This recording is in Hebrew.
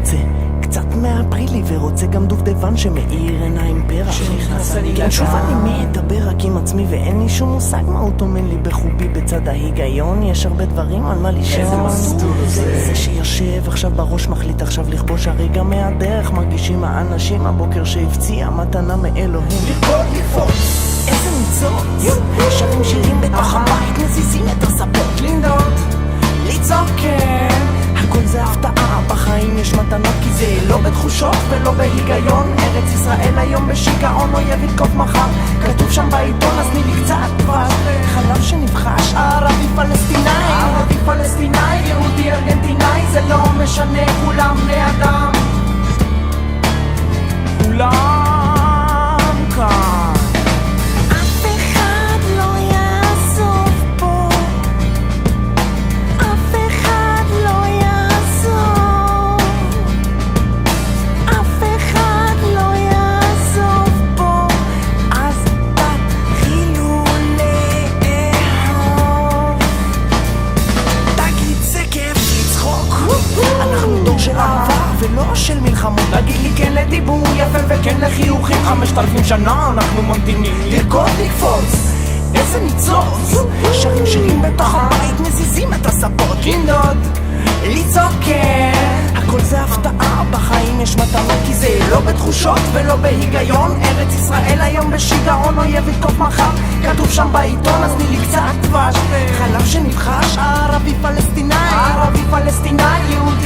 רוצה קצת מהפרילי ורוצה גם דובדבן שמאיר עיניים פרח. כן, שוב אני מדבר רק עם עצמי ואין לי שום מושג מה הוא טומן לי בחובי בצד ההיגיון. יש הרבה דברים על מה לישון. זה שיושב עכשיו בראש מחליט עכשיו לכבוש הרגע מהדרך. מרגישים האנשים הבוקר שהפציע מתנה מאלוהים. לרקוד, לקפוץ, איזה ניצוץ, שרים שירים בתוך הבית, מזיזים את הספות, לנדוד, לצעוק כן. הכל זה הפתעה, בחיים יש מתנות כי זה לא בתחושות ולא בהיגיון. ארץ ישראל היום בשיגעון, אויב יתקוף מחר. כתוב שם בעיתון אז תני לי קצת דבש. חלב שנבחש, ערבי פלסטיני, ערבי פלסטיני, יהודי ארגנטינאי, זה לא משנה, כולם בני אדם, כולם כאן. אף אחד לא יעזוב פה, אף אחד לא יעזוב, אף אחד לא יעזוב פה. אז תתחילו לאהוב. תגיד זה כיף לצחוק, אנחנו דור של אהבה ולא של מלחמות. תגיד לי כן לדיבור יפה וכן לחיוכים, 5,000 שנה אנחנו ממתינים. לרקוד, לקפוץ, איזה ניצוץ, שרים שירים בתוך הבית, מזיזים את הספות, לנדוד, לצעוק כן. הכל זה הפתעה, בחיים יש מתנות כי זה לא בתחושות ולא בהיגיון. ארץ ישראל היום בשיגעון, אויב יתקוף מחר. כתוב שם בעיתון אז תני לי קצת דבש. חלב שנבחש, ערבי פלסטיני, ערבי פלסטיני, יהודי